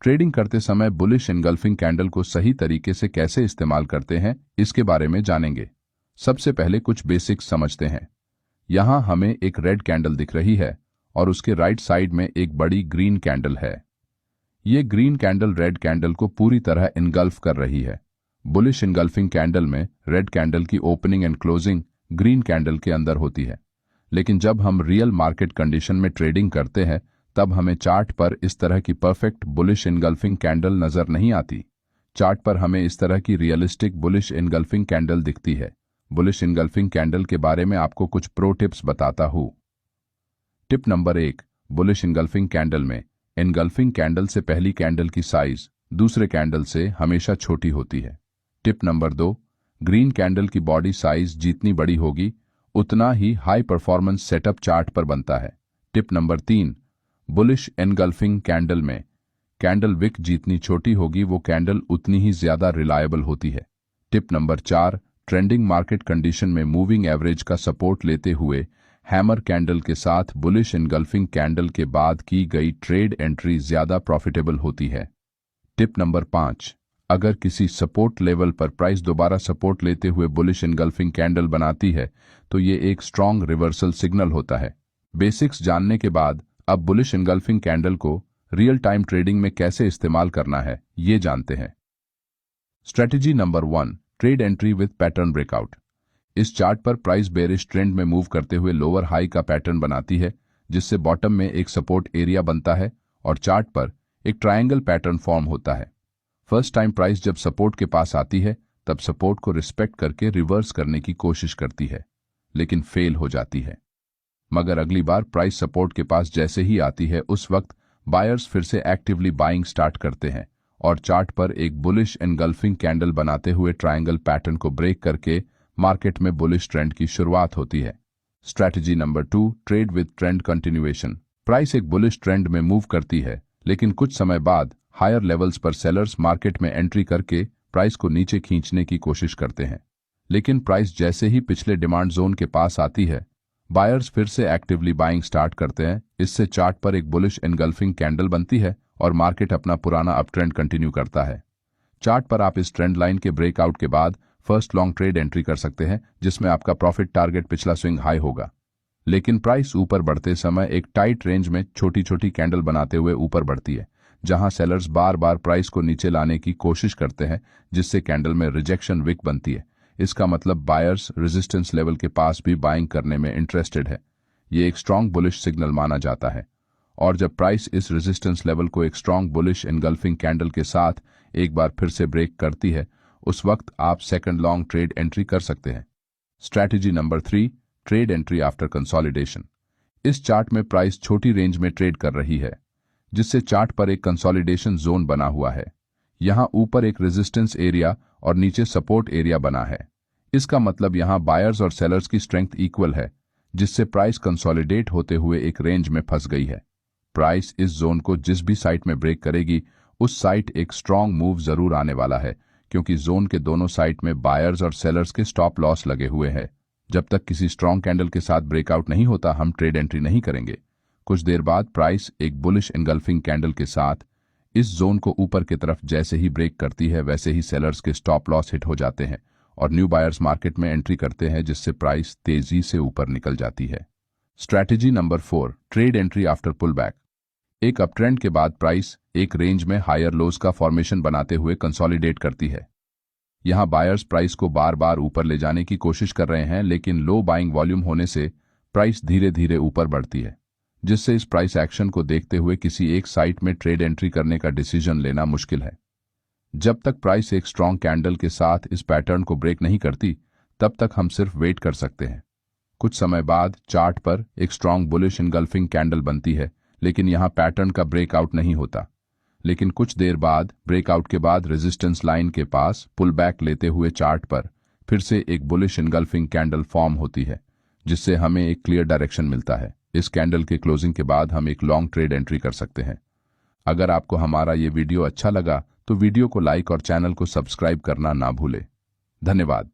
Trading करते समय bullish engulfing candle को सही तरीके से कैसे इस्तेमाल करते हैं इसके बारे में जानेंगे। सबसे पहले कुछ बेसिक्स समझते हैं। यहां हमें एक रेड कैंडल दिख रही है और उसके राइट साइड में एक बड़ी ग्रीन कैंडल है। ये ग्रीन कैंडल रेड कैंडल को पूरी तरह इनगल्फ कर रही है। बुलिश इनगल्फिंग कैंडल में रेड कैंडल की opening and closing green candle के अंदर होती है, लेकिन जब हम रियल मार्केट कंडीशन में ट्रेडिंग करते हैं तब हमें चार्ट पर इस तरह की परफेक्ट बुलिश इनगल्फिंग कैंडल नजर नहीं आती। चार्ट पर हमें इस तरह की रियलिस्टिक बुलिश इनगल्फिंग कैंडल दिखती है। बुलिश इनगल्फिंग कैंडल के बारे में आपको कुछ प्रो टिप्स बताता हूं। Tip number 1, bullish engulfing candle में इनगल्फिंग कैंडल से पहली कैंडल की साइज दूसरे कैंडल से हमेशा छोटी होती है। टिप नंबर 2, ग्रीन कैंडल की बॉडी साइज जितनी बड़ी होगी उतना ही हाई परफॉर्मेंस सेटअप चार्ट पर बनता है। Tip number 3, bullish engulfing candle में कैंडल विक जितनी छोटी होगी वो कैंडल उतनी ही ज्यादा रिलायबल होती है। Tip number 4, trending market condition में मूविंग एवरेज का सपोर्ट लेते हुए हैमर कैंडल के साथ बुलिश एनगल्फिंग कैंडल के बाद की गई ट्रेड एंट्री ज्यादा प्रॉफिटेबल होती है। टिप नंबर 5, अगर किसी सपोर्ट लेवल पर प्राइस दोबारा सपोर्ट लेते हुए बुलिश एनगल्फिंग कैंडल बनाती है तो ये एक स्ट्रॉन्ग रिवर्सल सिग्नल होता है। बेसिक्स जानने के बाद अब बुलिश एनगल्फिंग कैंडल को रियल टाइम ट्रेडिंग में कैसे इस्तेमाल करना है ये जानते हैं। Strategy number 1, trade entry with pattern breakout. इस चार्ट पर प्राइस बेरिश ट्रेंड में मूव करते हुए लोअर हाई का पैटर्न बनाती है, जिससे बॉटम में एक सपोर्ट एरिया बनता है और चार्ट पर एक ट्रायंगल पैटर्न फॉर्म होता है। फर्स्ट टाइम प्राइस जब सपोर्ट के पास आती है तब सपोर्ट को रिस्पेक्ट करके रिवर्स करने की कोशिश करती है, लेकिन फेल हो जाती है। मगर अगली बार प्राइस सपोर्ट के पास जैसे ही आती है उस वक्त बायर्स फिर से एक्टिवली बाइंग स्टार्ट करते हैं और चार्ट पर एक बुलिश एनगल्फिंग कैंडल बनाते हुए ट्रायंगल पैटर्न को ब्रेक करके मार्केट में बुलिश ट्रेंड की शुरुआत होती है। Strategy number 2, trade with trend continuation. Price एक बुलिश ट्रेंड में मूव करती है, लेकिन कुछ समय बाद हायर लेवल्स पर सेलर्स मार्केट में एंट्री करके प्राइस को नीचे खींचने की कोशिश करते हैं। लेकिन प्राइस जैसे ही पिछले डिमांड जोन के पास आती है बायर्स फिर से एक्टिवली बाइंग स्टार्ट करते हैं। इससे चार्ट पर एक बुलिश एनगल्फिंग कैंडल बनती है और मार्केट अपना पुराना अप ट्रेंड कंटिन्यू करता है। चार्ट पर आप इस ट्रेंड लाइन के ब्रेकआउट के बाद फर्स्ट लॉन्ग ट्रेड एंट्री कर सकते हैं, जिसमें आपका प्रॉफिट टारगेट पिछला स्विंग हाई होगा। लेकिन प्राइस ऊपर बढ़ते समय एक टाइट रेंज में छोटी छोटी कैंडल बनाते हुए ऊपर बढ़ती है, जहां सेलर्स बार बार प्राइस को नीचे लाने की कोशिश करते हैं, जिससे कैंडल में रिजेक्शन विक बनती है। इसका मतलब बायर्स रेजिस्टेंस लेवल के पास भी बाइंग करने में इंटरेस्टेड है। ये एक स्ट्रॉन्ग बुलिश सिग्नल माना जाता है और जब प्राइस इस रेजिस्टेंस लेवल को एक स्ट्रॉन्ग बुलिश एनगल्फिंग कैंडल के साथ एक बार फिर से ब्रेक करती है उस वक्त आप सेकंड लॉन्ग ट्रेड एंट्री कर सकते हैं। Strategy number 3, trade entry after consolidation. इस चार्ट में प्राइस छोटी रेंज में ट्रेड कर रही है, जिससे चार्ट पर एक कंसोलिडेशन जोन बना हुआ है। यहां ऊपर एक रेजिस्टेंस एरिया और नीचे सपोर्ट एरिया बना है। इसका मतलब यहां बायर्स और सेलर्स की स्ट्रेंथ इक्वल है, जिससे प्राइस कंसोलिडेट होते हुए एक रेंज में फंस गई है। प्राइस इस जोन को जिस भी साइट में ब्रेक करेगी उस साइट एक स्ट्रॉन्ग मूव जरूर आने वाला है, क्योंकि जोन के दोनों साइट में बायर्स और सेलर्स के स्टॉप लॉस लगे हुए हैं। जब तक किसी स्ट्रॉन्ग कैंडल के साथ ब्रेकआउट नहीं होता हम ट्रेड एंट्री नहीं करेंगे। कुछ देर बाद प्राइस एक बुलिश एनगल्फिंग कैंडल के साथ इस जोन को ऊपर की तरफ जैसे ही ब्रेक करती है वैसे ही सेलर्स के स्टॉप लॉस हिट हो जाते हैं और न्यू बायर्स मार्केट में एंट्री करते हैं, जिससे प्राइस तेजी से ऊपर निकल जाती है। Strategy number 4, trade entry after pull back. एक अप ट्रेंड के बाद प्राइस एक रेंज में हायर लोज का फॉर्मेशन बनाते हुए कंसोलिडेट करती है। यहां बायर्स प्राइस को बार बार ऊपर ले जाने की कोशिश कर रहे हैं, लेकिन लो बाइंग वॉल्यूम होने से प्राइस धीरे धीरे ऊपर बढ़ती है, जिससे इस प्राइस एक्शन को देखते हुए किसी एक साइट में ट्रेड एंट्री करने का डिसीजन लेना मुश्किल है। जब तक प्राइस एक स्ट्रॉन्ग कैंडल के साथ इस पैटर्न को ब्रेक नहीं करती तब तक हम सिर्फ वेट कर सकते हैं। कुछ समय बाद चार्ट पर एक स्ट्रॉन्ग बुलिश एनगल्फिंग कैंडल बनती है, लेकिन यहां पैटर्न का ब्रेकआउट नहीं होता। लेकिन कुछ देर बाद ब्रेकआउट के बाद रेजिस्टेंस लाइन के पास पुल बैक लेते हुए चार्ट पर फिर से एक बुलिश एनगल्फिंग कैंडल फॉर्म होती है, जिससे हमें एक क्लियर डायरेक्शन मिलता है। इस कैंडल के क्लोजिंग के बाद हम एक लॉन्ग ट्रेड एंट्री कर सकते हैं। अगर आपको हमारा ये वीडियो अच्छा लगा तो वीडियो को लाइक और चैनल को सब्सक्राइब करना ना भूलें। धन्यवाद।